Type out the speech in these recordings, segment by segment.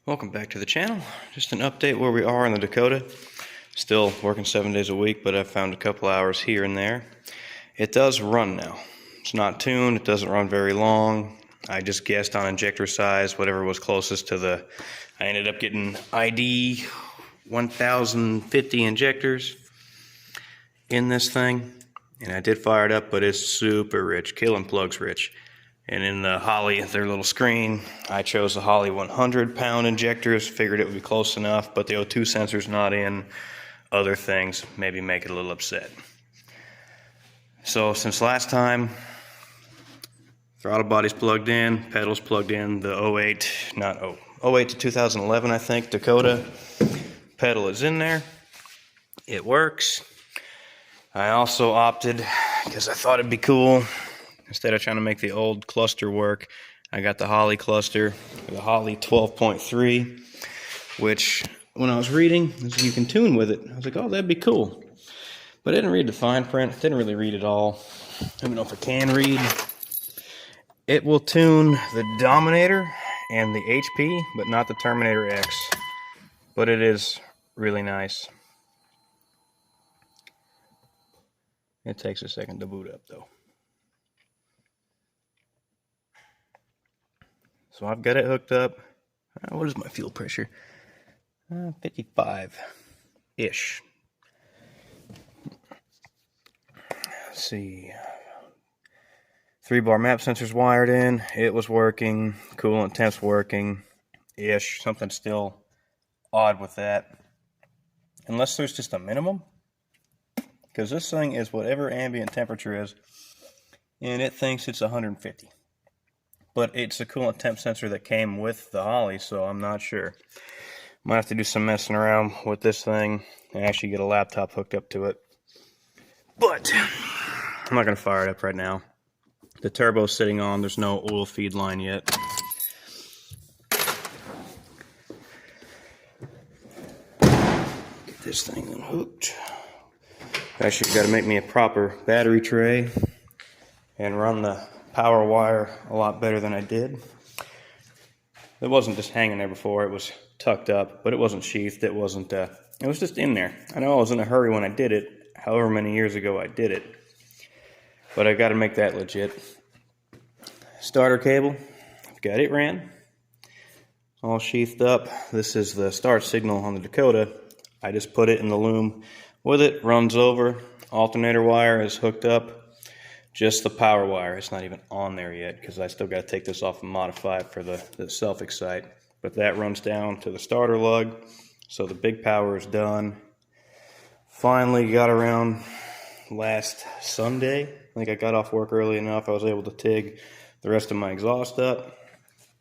Welcome back to the channel. Just an update where we are in the Dakota. Still working 7 days a week, but I've found a couple hours here and there. It does run now. It's not tuned, it doesn't run very long. I just guessed on injector size, whatever was closest to the... I ended up getting ID 1050 injectors in this thing. And I did fire it up, but it's super rich, killing plugs rich. And in the Holley, their little screen, I chose the Holley 100-pound injectors. Figured it would be close enough, but the O2 sensor's not in. Other things maybe make it a little upset. So since last time, throttle body's plugged in, pedals plugged in, the 08 to 2011, I think, Dakota pedal is in there. It works. I also opted, because I thought it'd be cool, instead of trying to make the old cluster work, I got the Holley cluster, the Holley 12.3, which when I was reading, you can tune with it. I was like, oh, that'd be cool. But I didn't read the fine print. Didn't really read it all. I don't know if I can read. It will tune the Dominator and the HP, but not the Terminator X. But it is really nice. It takes a second to boot up, though. So I've got it hooked up. What is my fuel pressure? 55-ish. Let's see. 3-bar map sensor's wired in. It was working. Coolant temp's working-ish. Something still odd with that. Unless there's just a minimum. Because this thing is whatever ambient temperature is. And it thinks it's 150. But it's a coolant temp sensor that came with the Holley, so I'm not sure. Might have to do some messing around with this thing and actually get a laptop hooked up to it. But I'm not going to fire it up right now. The turbo's sitting on. There's no oil feed line yet. Get this thing hooked. Actually, got to make me a proper battery tray and run the power wire a lot better than I did. It wasn't just hanging there before, it was tucked up, but it wasn't sheathed, it was just in there. I know I was in a hurry when I did it, however many years ago I did it, but I got to make that legit. Starter cable, I've got it ran, all sheathed up. This is the start signal on the Dakota. I just put it in the loom with it, runs over, alternator wire is hooked up. Just the power wire. It's not even on there yet because I still got to take this off and modify it for the self-excite. But that runs down to the starter lug. So the big power is done. Finally got around last Sunday. I think I got off work early enough. I was able to TIG the rest of my exhaust up.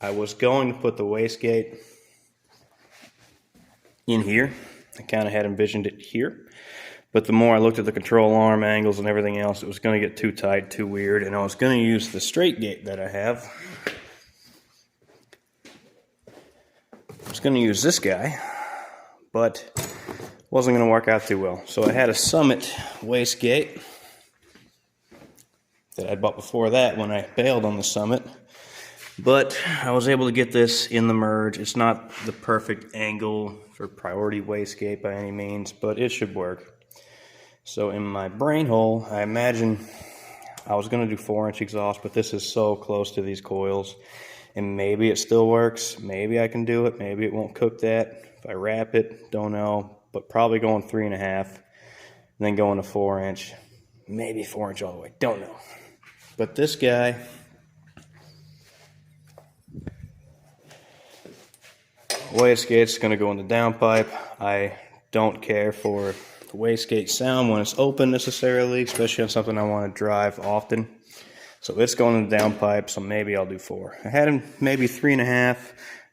I was going to put the wastegate in here. I kind of had envisioned it here. But the more I looked at the control arm angles and everything else, it was going to get too tight, too weird, and I was going to use the straight gate that I have. I was going to use this guy, but wasn't going to work out too well. So I had a Summit wastegate that I bought before that when I bailed on the Summit. But I was able to get this in the merge. It's not the perfect angle for priority wastegate by any means, but it should work. So in my brain hole, I imagine I was going to do 4-inch exhaust, but this is so close to these coils. And maybe it still works. Maybe I can do it. Maybe it won't cook that. If I wrap it, don't know. But probably going 3.5, and then going to 4-inch. Maybe 4-inch all the way. Don't know. But this guy, wastegate's going to go in the downpipe. I don't care for the wastegate sound when it's open necessarily, especially on something I want to drive often. So it's going in the downpipe, so maybe I'll do 4. I had maybe 3.5,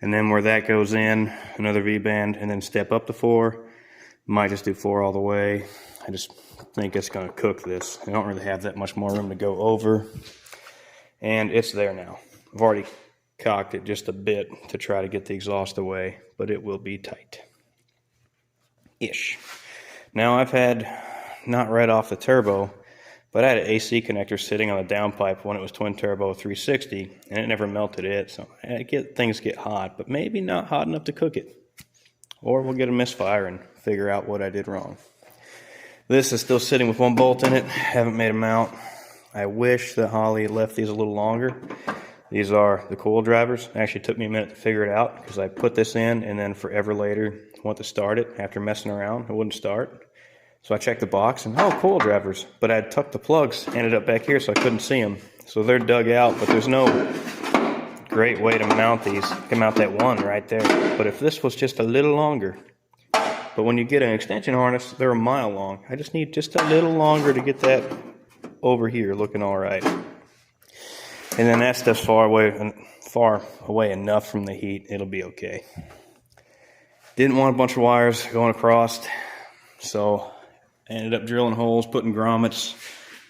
and then where that goes in, another V-band, and then step up to 4. Might just do 4 all the way. I just think it's going to cook this. I don't really have that much more room to go over. And it's there now. I've already cocked it just a bit to try to get the exhaust away, but it will be tight-ish. Now I've had, not right off the turbo, But I had an AC connector sitting on the downpipe when it was twin turbo 360, and it never melted it. So things get hot, but maybe not hot enough to cook it. Or we'll get a misfire and figure out what I did wrong. This is still sitting with one bolt in it. Haven't made a mount. I wish that Holly left these a little longer. These are the coil drivers. It actually took me a minute to figure it out because I put this in and then forever later went to start it. After messing around, it wouldn't start. So I checked the box and, oh, coil drivers. But I had tucked the plugs, ended up back here so I couldn't see them. So they're dug out, but there's no great way to mount these. You can mount that one right there. But if this was just a little longer, but when you get an extension harness, they're a mile long. I just need just a little longer to get that over here looking all right. And then that stuff's far away enough from the heat, it'll be okay. Didn't want a bunch of wires going across, so I ended up drilling holes, putting grommets,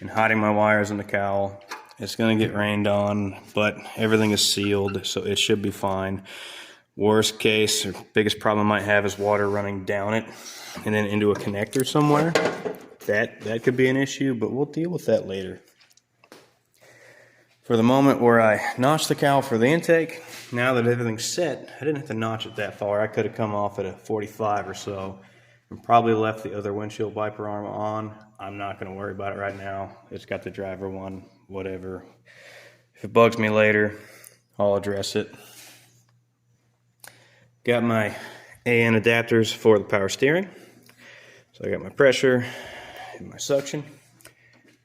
and hiding my wires in the cowl. It's going to get rained on, but everything is sealed, so it should be fine. Worst case, or biggest problem I might have is water running down it and then into a connector somewhere. That could be an issue, but we'll deal with that later. For the moment where I notched the cowl for the intake, now that everything's set, I didn't have to notch it that far. I could have come off at a 45 or so and probably left the other windshield wiper arm on. I'm not going to worry about it right now. It's got the driver one, whatever. If it bugs me later, I'll address it. Got my AN adapters for the power steering. So I got my pressure and my suction.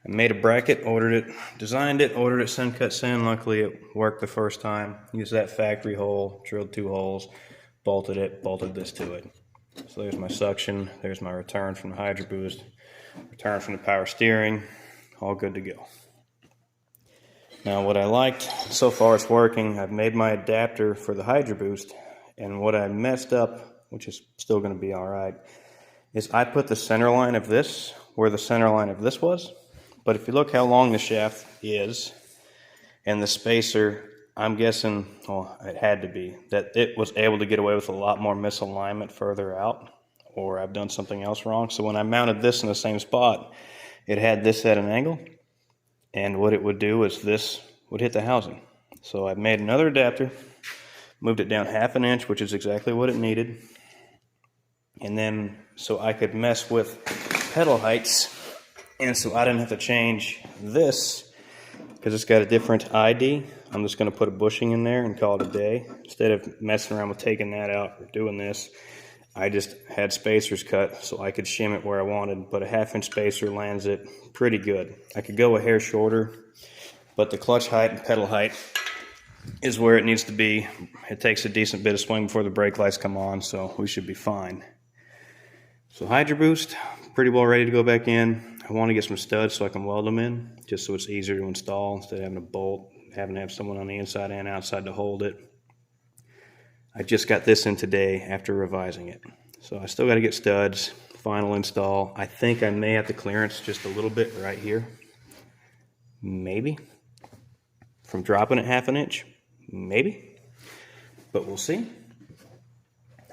I made a bracket, ordered it, designed it, ordered it send cut send. Luckily it worked the first time. Used that factory hole, drilled 2 holes, bolted it, bolted this to it. So there's my suction, there's my return from the Hydro Boost, return from the power steering, all good to go. Now what I liked, so far it's working, I've made my adapter for the Hydro Boost, and what I messed up, which is still going to be alright, is I put the center line of this where the center line of this was. But if you look how long the shaft is, and the spacer, I'm guessing, well, it had to be, that it was able to get away with a lot more misalignment further out, or I've done something else wrong. So when I mounted this in the same spot, it had this at an angle, and what it would do is this would hit the housing. So I made another adapter, moved it down 1/2 inch, which is exactly what it needed, and then so I could mess with pedal heights. And so I didn't have to change this because it's got a different ID. I'm just going to put a bushing in there and call it a day. Instead of messing around with taking that out or doing this, I just had spacers cut so I could shim it where I wanted. But a 1/2 inch spacer lands it pretty good. I could go a hair shorter, but the clutch height and pedal height is where it needs to be. It takes a decent bit of swing before the brake lights come on, so we should be fine. So Hydro Boost, pretty well ready to go back in. I want to get some studs so I can weld them in, just so it's easier to install instead of having to bolt, having to have someone on the inside and outside to hold it. I just got this in today after revising it. So I still got to get studs, final install. I think I may have to clearance just a little bit right here. Maybe. From dropping it 1/2 inch. Maybe. But we'll see.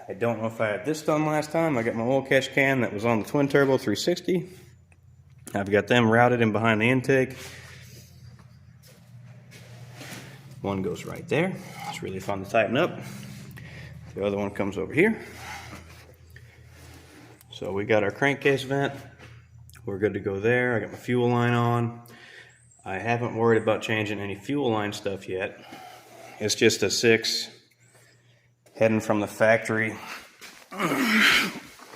I don't know if I had this done last time. I got my oil catch can that was on the twin turbo 360. I've got them routed in behind the intake. One goes right there. It's really fun to tighten up. The other one comes over here. So we got our crankcase vent. We're good to go there. I got my fuel line on. I haven't worried about changing any fuel line stuff yet. It's just a 6 heading from the factory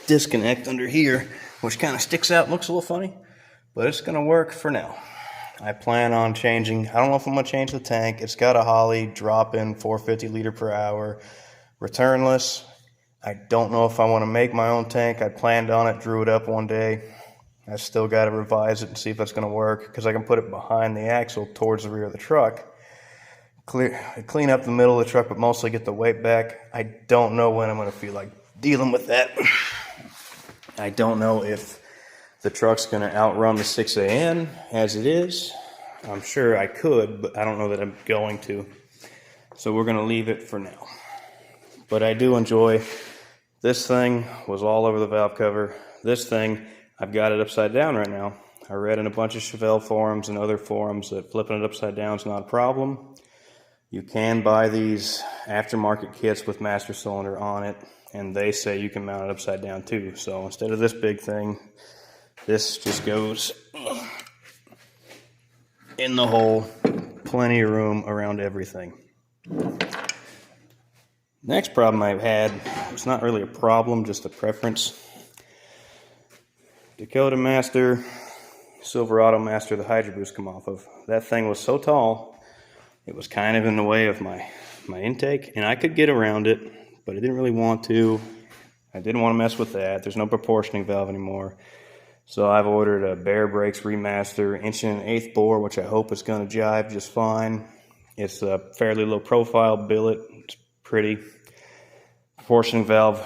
disconnect under here, which kind of sticks out, looks a little funny, but it's going to work for now. I plan on changing, I don't know if I'm going to change the tank. It's got a Holley drop-in 450 liter per hour, returnless. I don't know if I want to make my own tank. I planned on it, drew it up one day. I still got to revise it and see if that's going to work, because I can put it behind the axle towards the rear of the truck. Clean up the middle of the truck, but mostly get the weight back. I don't know when I'm going to feel like dealing with that. I don't know if the truck's going to outrun the 6AN as it is. I'm sure I could, but I don't know that I'm going to. So we're going to leave it for now. But I do enjoy, this thing was all over the valve cover. This thing, I've got it upside down right now. I read in a bunch of Chevelle forums and other forums that flipping it upside down is not a problem. You can buy these aftermarket kits with master cylinder on it, and they say you can mount it upside down too. So instead of this big thing, this just goes in the hole. Plenty of room around everything. Next problem I've had, it's not really a problem, just a preference. Dakota Master, Silverado Master, the Hydro Boost come off of. That thing was so tall, it was kind of in the way of my intake, and I could get around it, but I didn't really want to. I didn't want to mess with that. There's no proportioning valve anymore. So I've ordered a Bear Brakes Remaster 1 1/8 bore, which I hope is going to jive just fine. It's a fairly low profile billet. It's pretty. Proportioning valve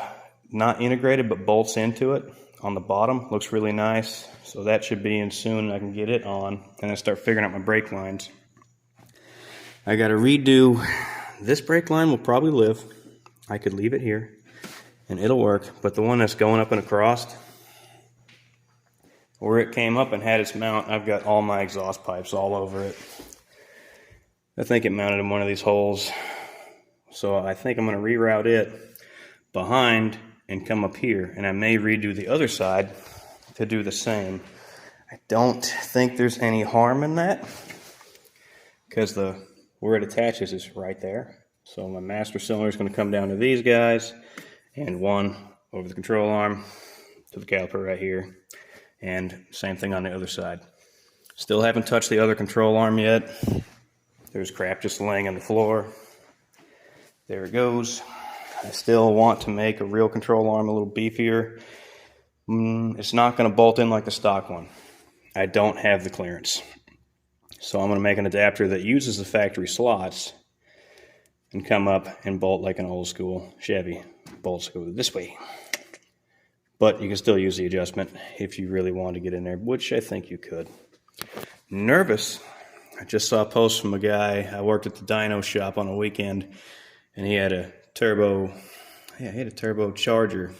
not integrated, but bolts into it on the bottom. Looks really nice. So that should be in soon. I can get it on and then start figuring out my brake lines. I got to redo. This brake line will probably live. I could leave it here and it'll work. But the one that's going up and across, where it came up and had its mount, I've got all my exhaust pipes all over it. I think it mounted in one of these holes. So I think I'm going to reroute it behind and come up here. And I may redo the other side to do the same. I don't think there's any harm in that, because where it attaches is right there. So my master cylinder is going to come down to these guys, and one over the control arm to the caliper right here. And same thing on the other side. Still haven't touched the other control arm yet. There's crap just laying on the floor. There it goes. I still want to make a real control arm a little beefier. It's not going to bolt in like the stock one. I don't have the clearance. So I'm going to make an adapter that uses the factory slots and come up and bolt like an old school Chevy. Bolts go this way. But you can still use the adjustment if you really want to get in there, which I think you could. Nervous. I just saw a post from a guy. I worked at the dyno shop on a weekend, and he had a turbo charger.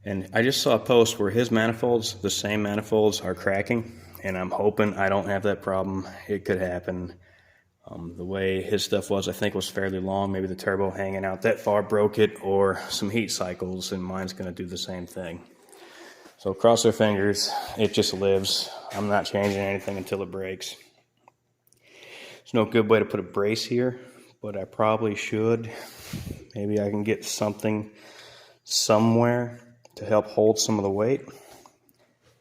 And I just saw a post where his manifolds, the same manifolds, are cracking. And I'm hoping I don't have that problem. It could happen. The way his stuff was, I think, was fairly long. Maybe the turbo hanging out that far broke it, or some heat cycles, and mine's going to do the same thing. So cross our fingers. It just lives. I'm not changing anything until it breaks. There's no good way to put a brace here, but I probably should. Maybe I can get something somewhere to help hold some of the weight.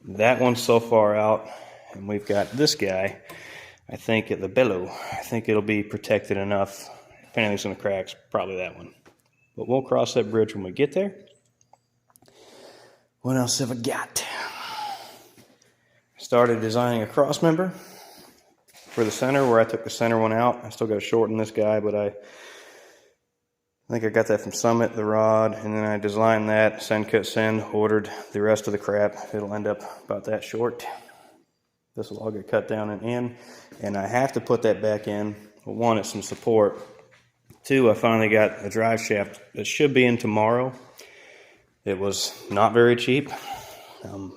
That one's so far out, and we've got this guy. I think at the bellow, I think it'll be protected enough. If anything's going to crack, it's probably that one. But we'll cross that bridge when we get there. What else have I got? Started designing a cross member for the center, where I took the center one out. I still got to shorten this guy, but I think I got that from Summit, the rod, and then I designed that, send, cut, send, ordered the rest of the crap. It'll end up about that short. This will all get cut down and in, and I have to put that back in. Well, one, it's some support. Two, I finally got a drive shaft that should be in tomorrow. It was not very cheap.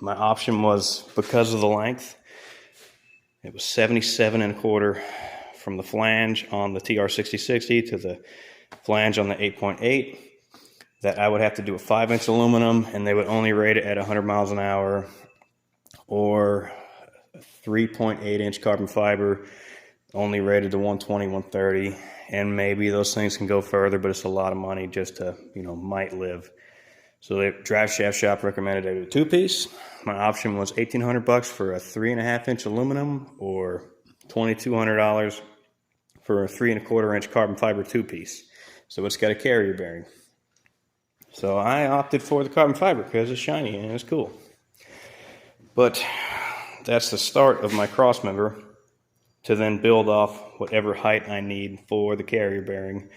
My option was, because of the length, it was 77 1/4 from the flange on the TR6060 to the flange on the 8.8, that I would have to do a 5-inch aluminum, and they would only rate it at 100 miles an hour, or 3.8-inch carbon fiber, only rated to 120, 130, and maybe those things can go further, but it's a lot of money just to, might live. So the drive shaft shop recommended I do a 2-piece. My option was $1,800 for a 3.5-inch aluminum, or $2,200 for a 3.25-inch carbon fiber 2-piece. So it's got a carrier bearing. So I opted for the carbon fiber because it's shiny and it's cool. But that's the start of my cross member, to then build off whatever height I need for the carrier bearing.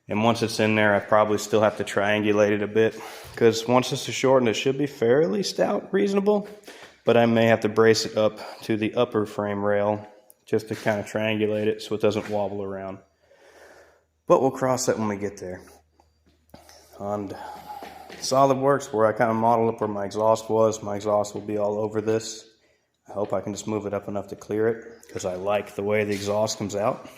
And once it's in there, I probably still have to triangulate it a bit, because once it's shortened, it should be fairly stout, reasonable, but I may have to brace it up to the upper frame rail just to kind of triangulate it so it doesn't wobble around. But we'll cross that when we get there. On SolidWorks, where I kind of modeled up where my exhaust was, my exhaust will be all over this. I hope I can just move it up enough to clear it, because I like the way the exhaust comes out.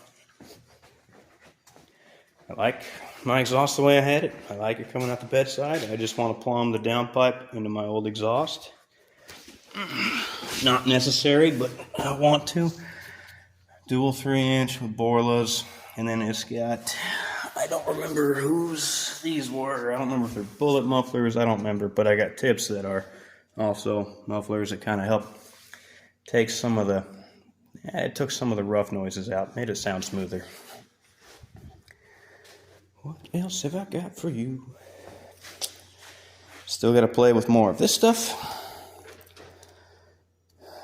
I like my exhaust the way I had it. I like it coming out the bedside. I just want to plumb the downpipe into my old exhaust. Not necessary, but I want to. Dual 3-inch with Borlas, and then it's got, I don't remember whose these were. I don't remember if they're bullet mufflers. I don't remember, but I got tips that are also mufflers that kind of help take some of the, it took some of the rough noises out, made it sound smoother. What else have I got for you? Still got to play with more of this stuff.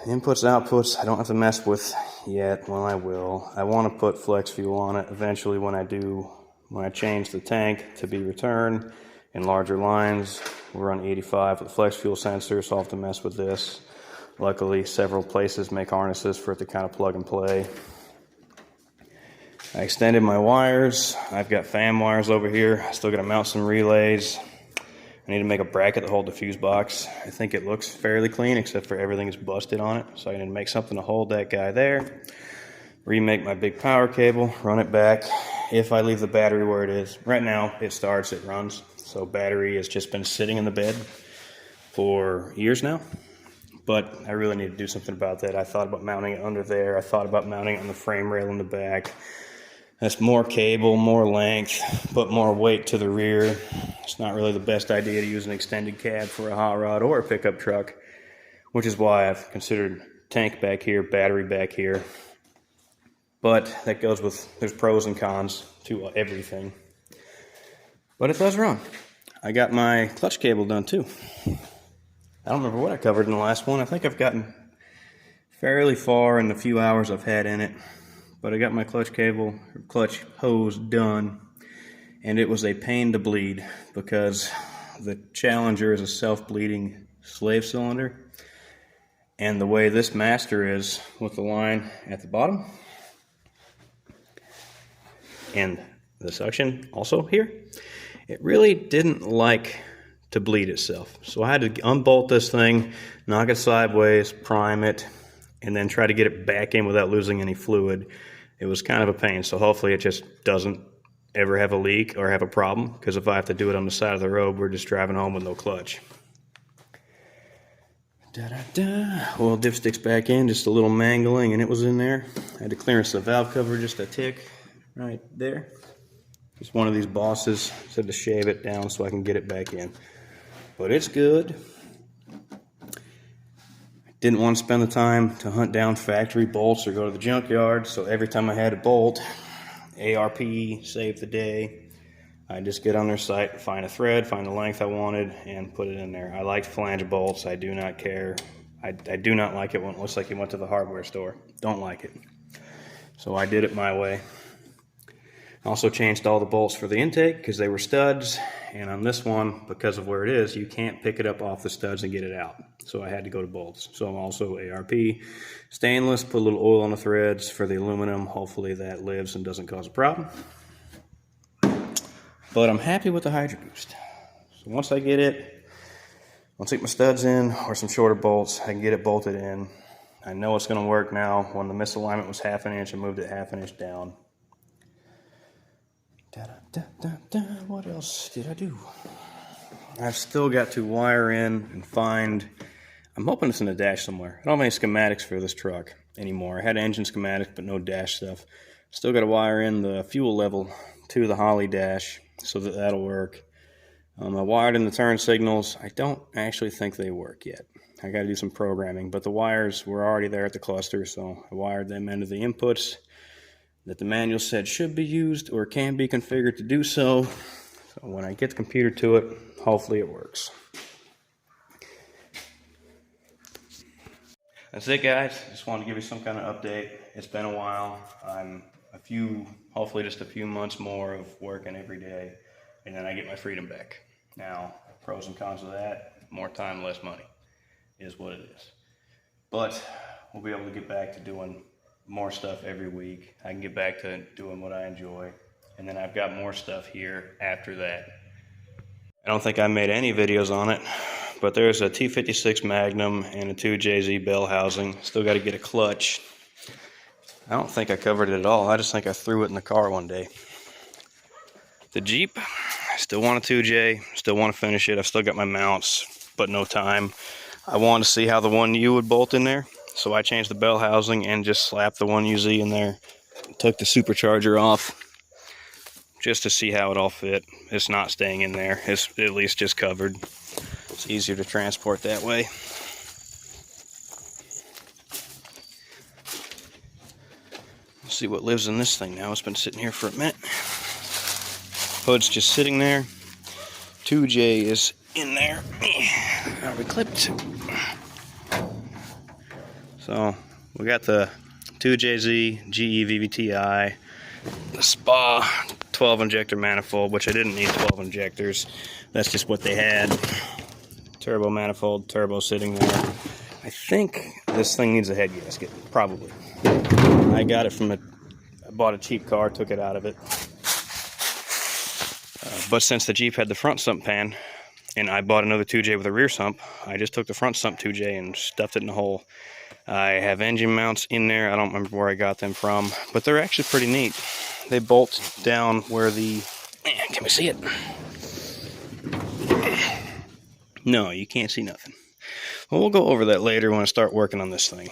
Inputs, outputs, I don't have to mess with yet. Well, I will. I want to put flex fuel on it eventually when I change the tank to be return in larger lines. We're on 85 with flex fuel sensor, so I'll have to mess with this. Luckily, several places make harnesses for it to kind of plug and play. I extended my wires. I've got fan wires over here. I still got to mount some relays. I need to make a bracket to hold the fuse box. I think it looks fairly clean, except for everything is busted on it. So I need to make something to hold that guy there. Remake my big power cable, run it back. If I leave the battery where it is, right now it starts, it runs. So battery has just been sitting in the bed for years now. But I really need to do something about that. I thought about mounting it under there. I thought about mounting it on the frame rail in the back. That's more cable, more length, put more weight to the rear. It's not really the best idea to use an extended cab for a hot rod or a pickup truck, which is why I've considered tank back here, battery back here. But that goes with, there's pros and cons to everything. But it does run. I got my clutch cable done too. I don't remember what I covered in the last one. I think I've gotten fairly far in the few hours I've had in it. But I got my clutch cable, clutch hose done, and it was a pain to bleed because the Challenger is a self-bleeding slave cylinder, and the way this master is with the line at the bottom and the suction also here, it really didn't like to bleed itself. So I had to unbolt this thing, knock it sideways, prime it, and then try to get it back in without losing any fluid. It was kind of a pain, so hopefully it just doesn't ever have a leak or have a problem, because if I have to do it on the side of the road, we're just driving home with no clutch. Oil dipstick's back in, just a little mangling, and it was in there. I had to clearance the valve cover just a tick right there. Just one of these bosses said to shave it down so I can get it back in. But it's good. Didn't want to spend the time to hunt down factory bolts or go to the junkyard, so every time I had a bolt, ARP saved the day. I just get on their site, find a thread, find the length I wanted, and put it in there. I like flange bolts. I do not care. I do not like it when it looks like you went to the hardware store. Don't like it. So I did it my way. Also changed all the bolts for the intake because they were studs, and on this one, because of where it is, you can't pick it up off the studs and get it out. So I had to go to bolts. So I'm also ARP stainless, put a little oil on the threads for the aluminum. Hopefully that lives and doesn't cause a problem. But I'm happy with the Hydro Boost. So once I get my studs in or some shorter bolts, I can get it bolted in. I know it's going to work now. When the misalignment was 1/2 inch, I moved it 1/2 inch down. What else did I do? I've still got to wire in and find, I'm hoping it's in the dash somewhere. I don't have any schematics for this truck anymore. I had engine schematics, but no dash stuff. Still got to wire in the fuel level to the Holly dash so that that'll work. I wired in the turn signals. I don't actually think they work yet. I got to do some programming, but the wires were already there at the cluster, so I wired them into the inputs that the manual said should be used or can be configured to do so. So when I get the computer to it, hopefully it works. That's it, guys. Just wanted to give you some kind of update. It's been a while. I'm hopefully just a few months more of working every day, and then I get my freedom back. Now, pros and cons of that, more time, less money is what it is. But we'll be able to get back to doing more stuff every week. I can get back to doing what I enjoy, and then I've got more stuff here after that. I don't think I made any videos on it, but there's a T56 Magnum and a 2JZ bell housing. Still got to get a clutch. I don't think I covered it at all. I just think I threw it in the car one day. The Jeep, I still want a 2J, still want to finish it. I've still got my mounts, but no time. I wanted to see how the 1U would bolt in there, so I changed the bell housing and just slapped the 1UZ in there. Took the supercharger off just to see how it all fit. It's not staying in there. It's at least just covered. It's easier to transport that way. Let's see what lives in this thing now. It's been sitting here for a minute. Hood's just sitting there. 2J is in there. Are we clipped? So we got the 2JZ GE VVTi, the SPA 12 injector manifold, which I didn't need 12 injectors. That's just what they had. Turbo manifold, turbo sitting there. I think this thing needs a head gasket, probably. I got it from I bought a cheap car, took it out of it. But since the Jeep had the front sump pan, and I bought another 2J with a rear sump, I just took the front sump 2J and stuffed it in the hole. I have engine mounts in there. I don't remember where I got them from, but they're actually pretty neat. They bolt down where the... Can we see it? No, you can't see nothing. Well, we'll go over that later when I start working on this thing.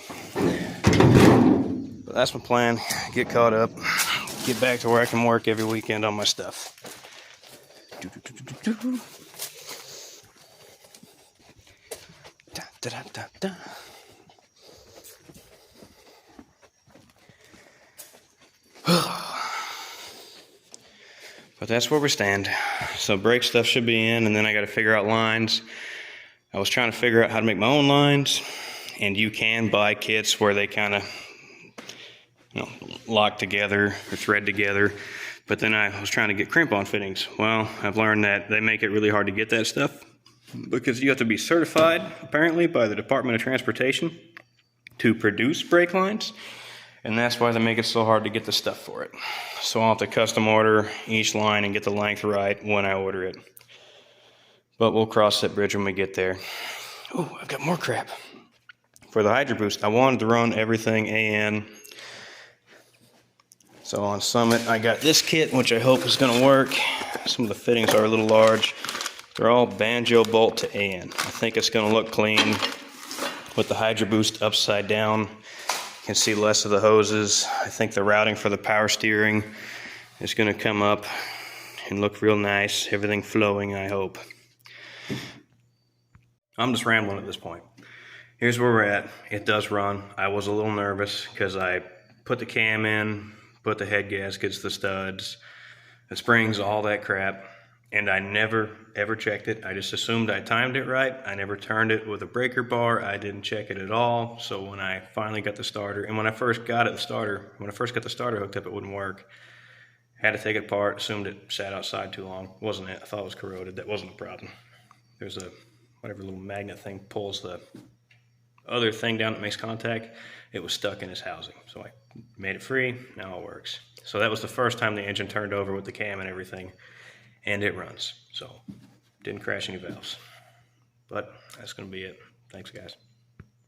But that's my plan. Get caught up. Get back to where I can work every weekend on my stuff. Da, da, da, da, da. But that's where we stand. So brake stuff should be in, and then I got to figure out lines. I was trying to figure out how to make my own lines, and you can buy kits where they kind of, lock together or thread together. But then I was trying to get crimp-on fittings. Well, I've learned that they make it really hard to get that stuff because you have to be certified, apparently, by the Department of Transportation to produce brake lines. And that's why they make it so hard to get the stuff for it. So I'll have to custom order each line and get the length right when I order it. But we'll cross that bridge when we get there. Oh, I've got more crap. For the Hydro Boost, I wanted to run everything AN. So on Summit, I got this kit, which I hope is going to work. Some of the fittings are a little large. They're all banjo bolt to AN. I think it's going to look clean with the Hydro Boost upside down. You can see less of the hoses. I think the routing for the power steering is going to come up and look real nice. Everything flowing, I hope. I'm just rambling at this point. Here's where we're at. It does run. I was a little nervous because I put the cam in, put the head gaskets, the studs, the springs, all that crap, and I never ever checked it. I just assumed I timed it right. I never turned it with a breaker bar. I didn't check it at all. So when I finally got the starter, and when I first got the starter hooked up, it wouldn't work. Had to take it apart, assumed it sat outside too long. Wasn't it? I thought it was corroded. That wasn't a problem. There's a, whatever little magnet thing pulls the other thing down that makes contact. It was stuck in his housing. So I made it free. Now it works. So that was the first time the engine turned over with the cam and everything. And it runs. So didn't crash any valves. But that's going to be it. Thanks, guys.